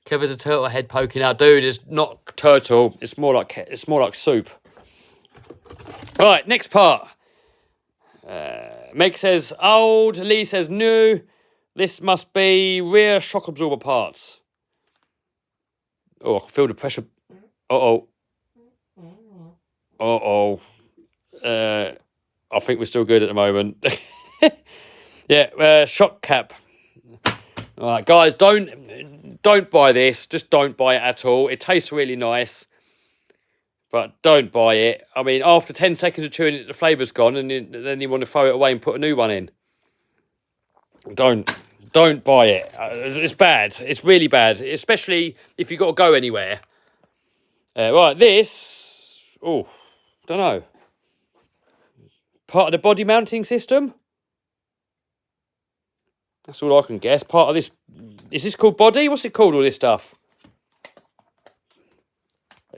Kevin's a turtle head poking out. Dude, it's not turtle. It's more like soup. All right, next part. Meg says old. Lee says new. This must be rear shock absorber parts. Oh, I can feel the pressure. Uh-oh. Uh-oh. I think we're still good at the moment. Yeah, shock cap. All right, guys, don't buy this. Just don't buy it at all. It tastes really nice, but don't buy it. I mean, after 10 seconds of chewing it, the flavour's gone, and then you want to throw it away and put a new one in. Don't buy it. It's bad. It's really bad, especially if you've got to go anywhere. Right, this... Oh, don't know. Part of the body mounting system? That's all I can guess. Part of this... Is this called body? What's it called, all this stuff?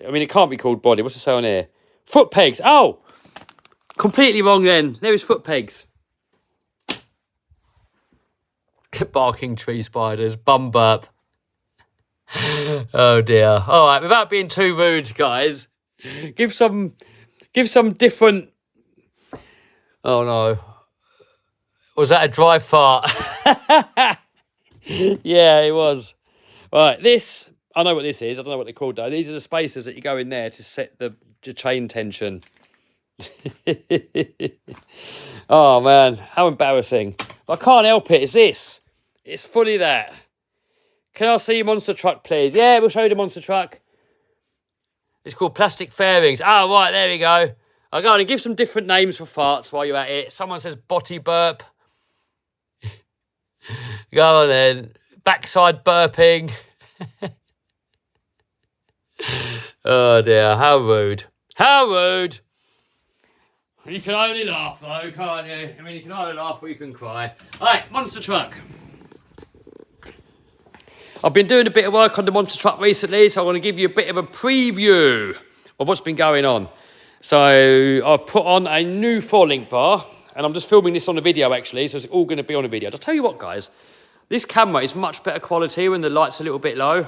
I mean, it can't be called body. What's it say on here? Foot pegs. Oh! Completely wrong then. There is foot pegs. Barking tree spiders. Bum burp. Oh dear. All right, without being too rude, guys, give some different... Oh no. Was that a dry fart? Yeah, it was. Right, this... I know what this is. I don't know what they're called, though. These are the spacers that you go in there to set the chain tension. Oh, man. How embarrassing. I can't help it. It's this. It's fully that. Can I see your monster truck, please? Yeah, we'll show you the monster truck. It's called plastic fairings. Oh, right, there we go. I'll go on and give some different names for farts while you're at it. Someone says body burp. Go on then. Backside burping. Oh dear, how rude. How rude. You can only laugh though, can't you? I mean, you can either laugh or you can cry. Alright, monster truck. I've been doing a bit of work on the monster truck recently, so I want to give you a bit of a preview of what's been going on. So I've put on a new 4-link bar, and I'm just filming this on a video actually, so it's all going to be on a video. I'll tell you what, guys, this camera is much better quality when the light's a little bit low.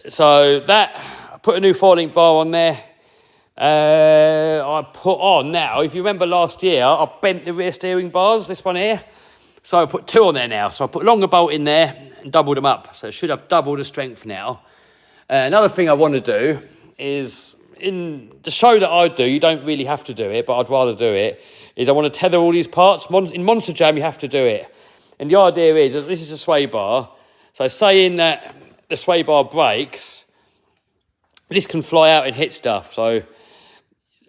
So that, I put a new 4-link bar on there. I put on now, if you remember last year, I bent the rear steering bars, this one here. So I put 2 on there now. So I put longer bolt in there and doubled them up. So it should have double the strength now. Another thing I want to do is, in the show that I do, you don't really have to do it, but I'd rather do it, is I want to tether all these parts. In Monster Jam, you have to do it. And the idea is, this is a sway bar. So saying that the sway bar breaks, this can fly out and hit stuff. So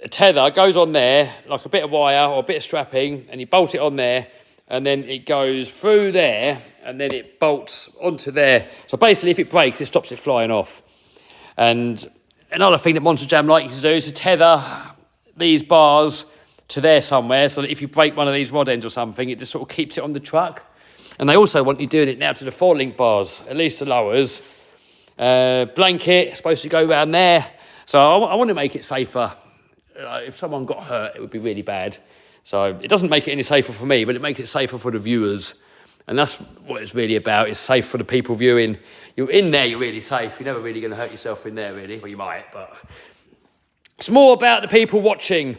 a tether goes on there, like a bit of wire or a bit of strapping, and you bolt it on there, and then it goes through there, and then it bolts onto there. So basically, if it breaks, it stops it flying off. And another thing that Monster Jam like you to do is to tether these bars to there somewhere, so that if you break one of these rod ends or something, it just sort of keeps it on the truck. And they also want you doing it now to the 4-link bars, at least the lowers. Blanket, supposed to go around there. So I want to make it safer. If someone got hurt, it would be really bad. So it doesn't make it any safer for me, but it makes it safer for the viewers. And that's what it's really about. It's safe for the people viewing. You're in there, you're really safe. You're never really going to hurt yourself in there, really. Well, you might, but it's more about the people watching.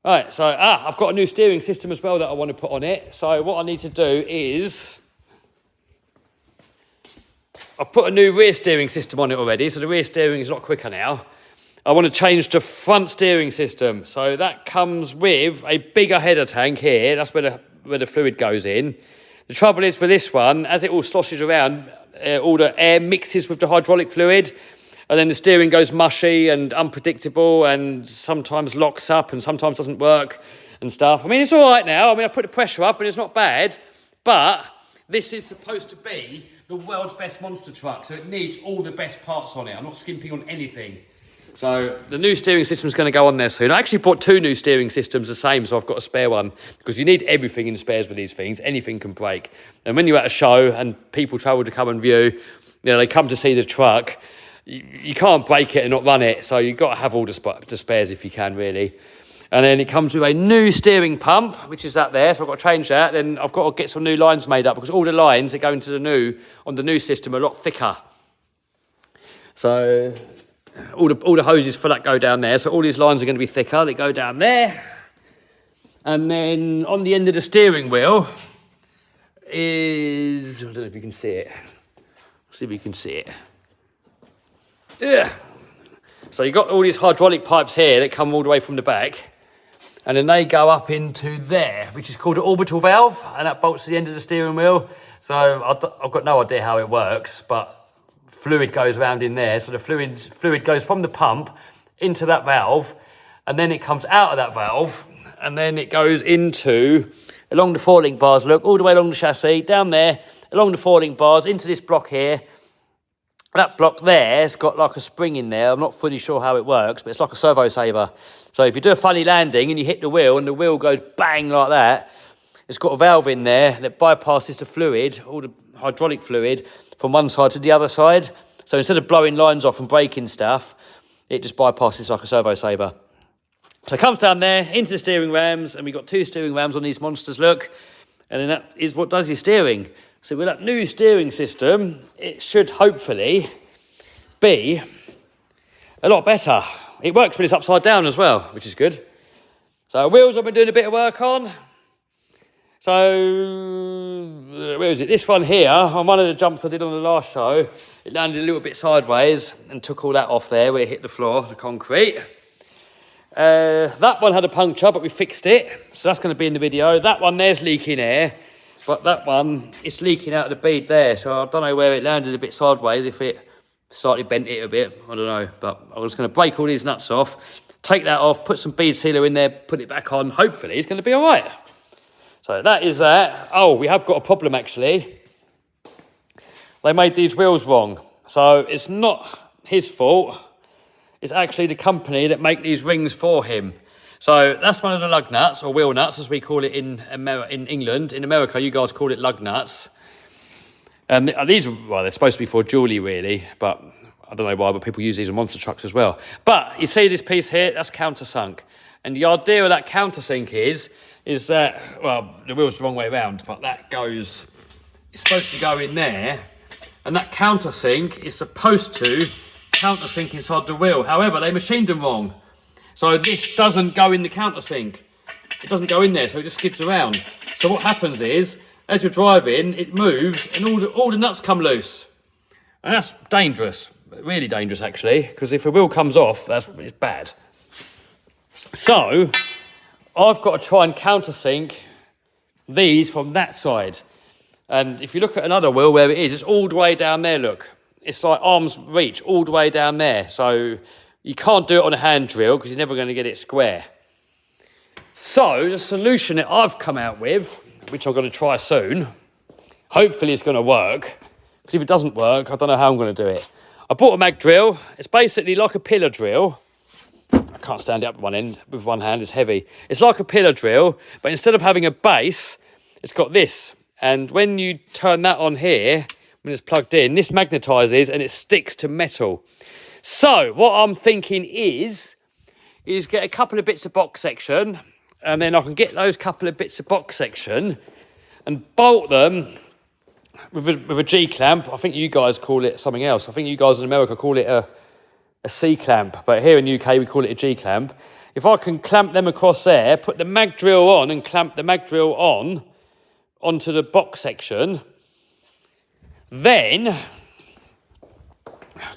Right, so I've got a new steering system as well that I want to put on it. So what I need to do is, I've put a new rear steering system on it already, so the rear steering is a lot quicker now. I want to change the front steering system. So that comes with a bigger header tank here. That's where the fluid goes in. The trouble is with this one, as it all sloshes around, all the air mixes with the hydraulic fluid, and then the steering goes mushy and unpredictable and sometimes locks up and sometimes doesn't work and stuff. I mean, it's all right now. I mean, I put the pressure up and it's not bad, but this is supposed to be the world's best monster truck, so it needs all the best parts on it. I'm not skimping on anything. So the new steering system is going to go on there soon. I actually bought 2 new steering systems the same, so I've got a spare one, because you need everything in spares with these things. Anything can break. And when you're at a show and people travel to come and view, you know, they come to see the truck, you can't break it and not run it, so you've got to have all the spares if you can, really. And then it comes with a new steering pump, which is that there, so I've got to change that. Then I've got to get some new lines made up, because all the lines that go into the new system are a lot thicker. So all the hoses for that go down there, so all these lines are going to be thicker. They go down there. And then on the end of the steering wheel is, I don't know if you can see it. See if you can see it. Yeah. So you've got all these hydraulic pipes here that come all the way from the back. and then they go up into there, which is called an orbital valve, and that bolts to the end of the steering wheel. So I've got no idea how it works, but fluid goes around in there. So the fluid goes from the pump into that valve, and then it comes out of that valve, and then it goes along the 4-link bars, look, all the way along the chassis, down there, along the 4-link bars, into this block here. That block there's got like a spring in there. I'm not fully sure how it works, but it's like a servo saver. So if you do a funny landing and you hit the wheel and the wheel goes bang like that, it's got a valve in there that bypasses the fluid, all the hydraulic fluid, from one side to the other side. So instead of blowing lines off and breaking stuff, it just bypasses like a servo saver. So it comes down there into the steering rams, and we've got 2 steering rams on these monsters, look. And then that is what does your steering. So with that new steering system, it should hopefully be a lot better. It works when it's upside down as well, which is good. So wheels I've been doing a bit of work on. So, where is it? This one here, on one of the jumps I did on the last show, it landed a little bit sideways and took all that off there where it hit the floor, the concrete. That one had a puncture, but we fixed it. So that's going to be in the video. That one there's leaking air. But that one, it's leaking out of the bead there, so I don't know where it landed a bit sideways, if it slightly bent it a bit, I don't know. But I was going to break all these nuts off, take that off, put some bead sealer in there, put it back on. Hopefully it's going to be all right. So that is that. Oh, we have got a problem actually. They made these wheels wrong. So it's not his fault. It's actually the company that make these rings for him. So that's one of the lug nuts, or wheel nuts, as we call it in England. In America, you guys call it lug nuts. And these, well, they're supposed to be for jewellery, really, but I don't know why, but people use these on monster trucks as well. But you see this piece here, that's countersunk. And the idea of that countersink is that, well, the wheel's the wrong way around, but that goes, it's supposed to go in there, and that countersink is supposed to countersink inside the wheel. However, they machined them wrong. So this doesn't go in the countersink. It doesn't go in there, so it just skids around. So what happens is, as you're driving, it moves and all the nuts come loose. And that's dangerous, really dangerous actually, because if a wheel comes off, it's bad. So I've got to try and countersink these from that side. And if you look at another wheel where it is, it's all the way down there, look. It's like arm's reach all the way down there. So you can't do it on a hand drill because you're never going to get it square. So the solution that I've come out with, which I'm going to try soon, hopefully it's going to work. Because if it doesn't work, I don't know how I'm going to do it. I bought a mag drill. It's basically like a pillar drill. I can't stand it up one end with one hand, it's heavy. It's like a pillar drill, but instead of having a base, it's got this. And when you turn that on here, when it's plugged in, this magnetises and it sticks to metal. So what I'm thinking is get a couple of bits of box section, and then I can get those couple of bits of box section and bolt them with a G-clamp. I think you guys call it something else. I think you guys in America call it a C-clamp, but here in the UK we call it a G-clamp. If I can clamp them across there, put the mag drill on and clamp the mag drill onto the box section, then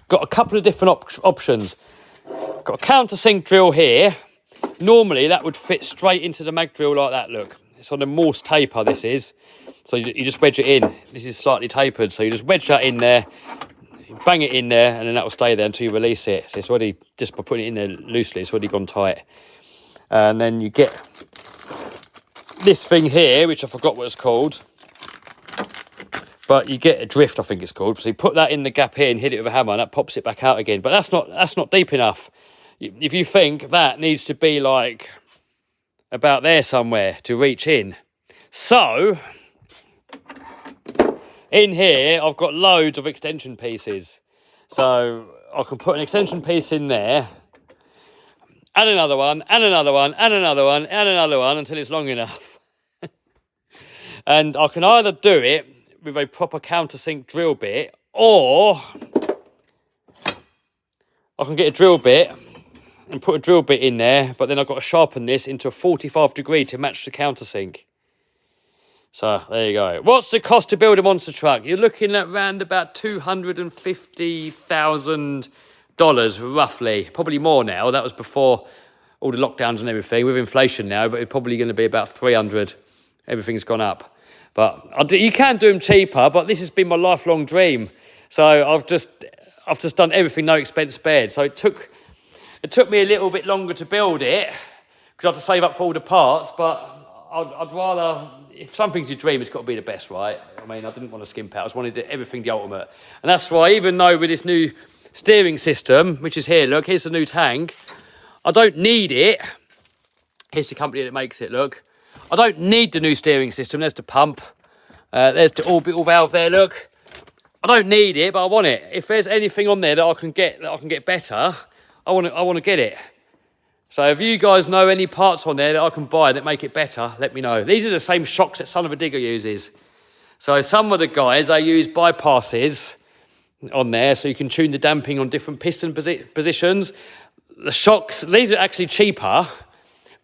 got a couple of different options. Got a countersink drill here. Normally that would fit straight into the mag drill like that, look. It's on a Morse taper, this is. So you just wedge it in. This is slightly tapered, so you just wedge that in there, bang it in there, and then that will stay there until you release it. So it's already, just by putting it in there loosely, it's already gone tight. And then you get this thing here, which I forgot what it's called. But you get a drift, I think it's called. So you put that in the gap here and hit it with a hammer, and that pops it back out again. But that's not deep enough. If you think that needs to be like about there somewhere to reach in. So in here, I've got loads of extension pieces. So I can put an extension piece in there, and another one, and another one, and another one, and another one until it's long enough. And I can either do it with a proper countersink drill bit, or I can get a drill bit and put a drill bit in there, but then I've got to sharpen this into a 45 degree to match the countersink. So there you go. What's the cost to build a monster truck? You're looking at around about $250,000 roughly, probably more now. That was before all the lockdowns and everything, with inflation now, but it's probably going to be about 300. Everything's gone up. But you can do them cheaper, but this has been my lifelong dream. So I've just done everything, no expense spared. So it took me a little bit longer to build it, because I had to save up for all the parts, but I'd rather, if something's your dream, it's got to be the best, right? I mean, I didn't want to skimp out. I just wanted everything the ultimate. And that's why, even though with this new steering system, which is here, look, here's the new tank, I don't need it. Here's the company that makes it, look. I don't need the new steering system. There's the pump. There's the orbital valve there, look. I don't need it, but I want it. If there's anything on there that I can get better, I want to get it. So if you guys know any parts on there that I can buy that make it better, let me know. These are the same shocks that Son of a Digger uses. So some of the guys, they use bypasses on there, so you can tune the damping on different piston positions. The shocks, these are actually cheaper,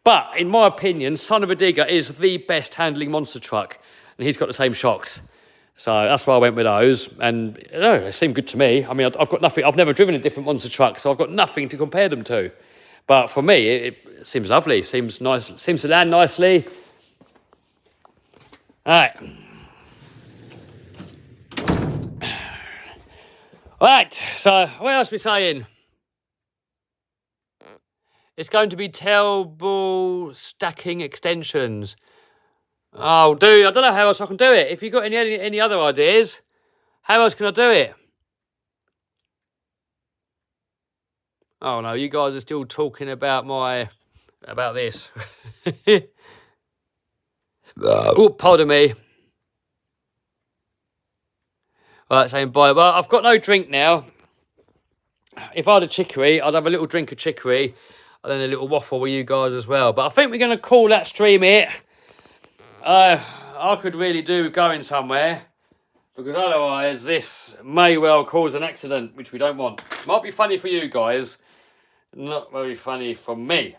but in my opinion, Son of a Digger is the best handling monster truck, and he's got the same shocks. So that's why I went with those, and you know, they seem good to me. I mean, I've got nothing, I've never driven a different monster truck, so I've got nothing to compare them to. But for me, it seems lovely, seems nice, seems to land nicely. All right. Right, so what else are we saying? It's going to be Talbot stacking extensions. Oh, dude, I don't know how else I can do it. If you've got any other ideas, how else can I do it? Oh no, you guys are still talking about this. Oh, pardon me. Right, saying bye. Well, I've got no drink now. If I had a chicory, I'd have a little drink of chicory and then a little waffle with you guys as well. But I think we're going to call that stream it. I could really do with going somewhere, because otherwise this may well cause an accident, which we don't want. Might be funny for you guys, not very funny for me.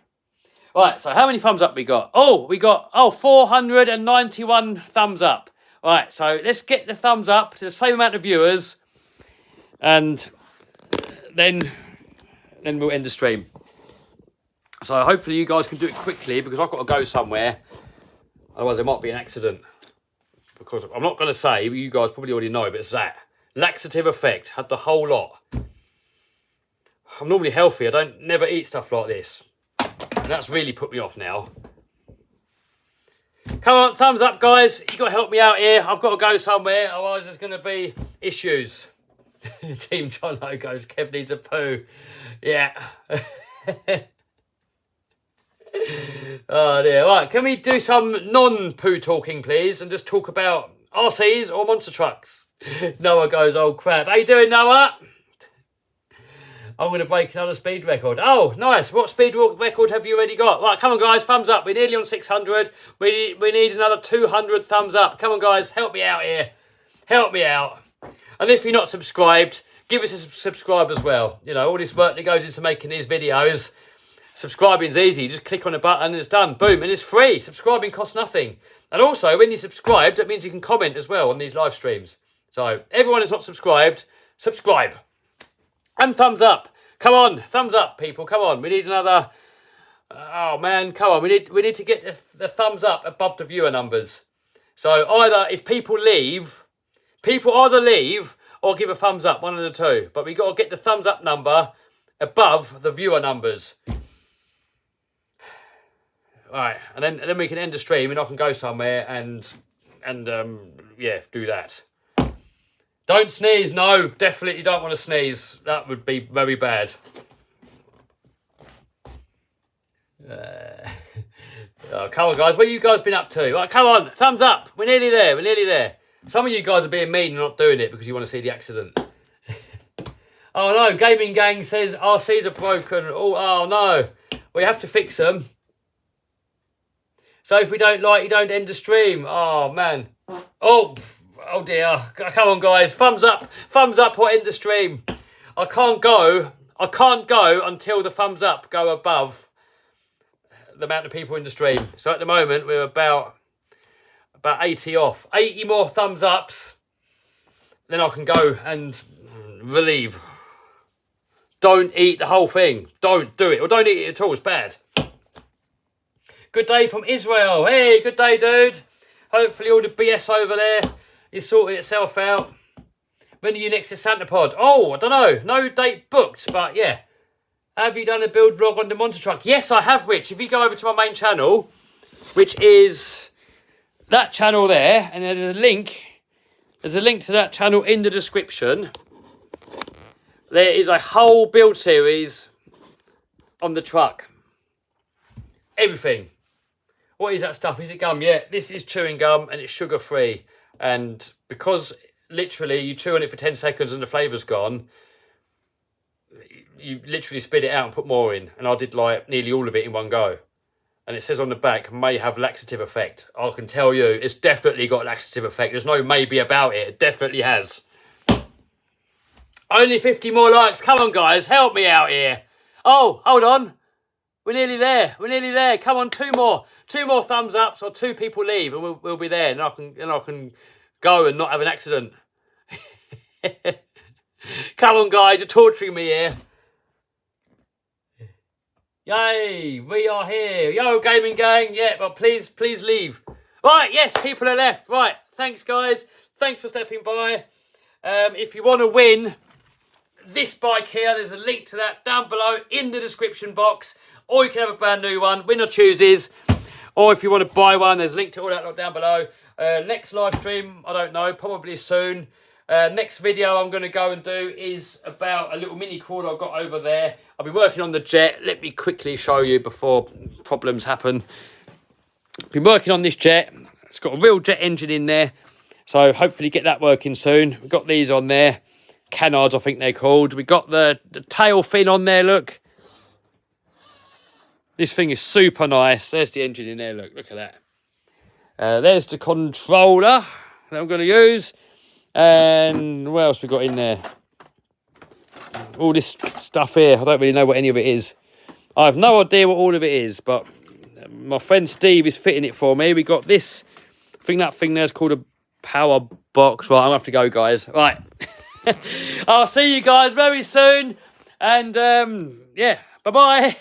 Right, so how many thumbs up we got? We got 491 thumbs up. Right, so let's get the thumbs up to the same amount of viewers, and then we'll end the stream. So hopefully you guys can do it quickly, because I've got to go somewhere. Otherwise there might be an accident. Because I'm not going to say, you guys probably already know, but it's that. Laxative effect, had the whole lot. I'm normally healthy, I never eat stuff like this. And that's really put me off now. Come on, thumbs up, guys. You've got to help me out here. I've got to go somewhere, otherwise there's going to be issues. Team John goes, Kev needs a poo. Yeah. Oh dear. Right, can we do some non-poo talking, please, and just talk about RCs or monster trucks? Noah goes, oh crap. How you doing, Noah? I'm going to break another speed record. Oh, nice. What speed record have you already got? Right, come on, guys. Thumbs up. We're nearly on 600. We need another 200 thumbs up. Come on, guys. Help me out here. Help me out. And if you're not subscribed, give us a subscribe as well. You know, all this work that goes into making these videos. Subscribing's easy. You just click on a button and it's done. Boom. And it's free. Subscribing costs nothing. And also, when you subscribe, that means you can comment as well on these live streams. So, everyone that's not subscribed, subscribe. And thumbs up. Come on. Thumbs up, people. Come on. We need another... Oh, man. Come on. We need to get the thumbs up above the viewer numbers. So, either if people either leave or give a thumbs up. One of the two. But we got to get the thumbs up number above the viewer numbers. Right, and then we can end the stream and I can go somewhere and yeah, do that. Don't sneeze, no, definitely don't want to sneeze. That would be very bad. Oh, come on, guys, what have you guys been up to? Right, come on, thumbs up. We're nearly there. Some of you guys are being mean and not doing it because you want to see the accident. Oh no, Gaming Gang says RCs are broken. Oh no, we have to fix them. So if we don't like, you don't end the stream. Oh man. Oh dear. Come on, guys. Thumbs up or end the stream. I can't go until the thumbs up go above the amount of people in the stream. So at the moment we're about 80 off. 80 more thumbs ups. Then I can go and relieve. Don't eat the whole thing. Don't do it. Or don't eat it at all. It's bad. Good day from Israel. Hey, good day, dude. Hopefully all the BS over there is sorting itself out. When are you next to Santa Pod? Oh, I don't know. No date booked, but yeah. Have you done a build vlog on the monster truck? Yes, I have, Rich. If you go over to my main channel, which is that channel there, and there's a link. There's a link to that channel in the description. There is a whole build series on the truck. Everything. What is that stuff? Is it gum? Yeah, this is chewing gum and it's sugar free. And because literally you chew on it for 10 seconds and the flavour's gone, you literally spit it out and put more in. And I did like nearly all of it in one go. And it says on the back, may have laxative effect. I can tell you, it's definitely got laxative effect. There's no maybe about it. It definitely has. Only 50 more likes. Come on, guys. Help me out here. Oh, hold on. We're nearly there. We're nearly there. Come on, two more thumbs ups, or 2 people leave, and we'll be there. And I can go and not have an accident. Come on, guys. You're torturing me here. Yay, we are here. Yo, gaming gang. Yeah, but please leave. Right, yes, people are left. Right, thanks, guys. Thanks for stepping by. If you want to win this bike here, there's a link to that down below in the description box. Or you can have a brand new one. Winner chooses. Or if you want to buy one, there's a link to all that lot down below. Next live stream, I don't know, probably soon. Next video I'm going to go and do is about a little mini crawler I've got over there. I've been working on the jet. Let me quickly show you before problems happen. Been working on this jet. It's got a real jet engine in there. So hopefully get that working soon. We've got these on there. Canards, I think they're called. We got the tail fin on there, look. This thing is super nice. There's the engine in there, look at that. There's the controller that I'm going to use. And what else we got in there? All this stuff here. I don't really know what any of it is. I have no idea what all of it is, but my friend Steve is fitting it for me. We got this. I think that thing there's called a power box. Right, I'm going to have to go, guys. Right. I'll see you guys very soon. And, yeah, bye-bye.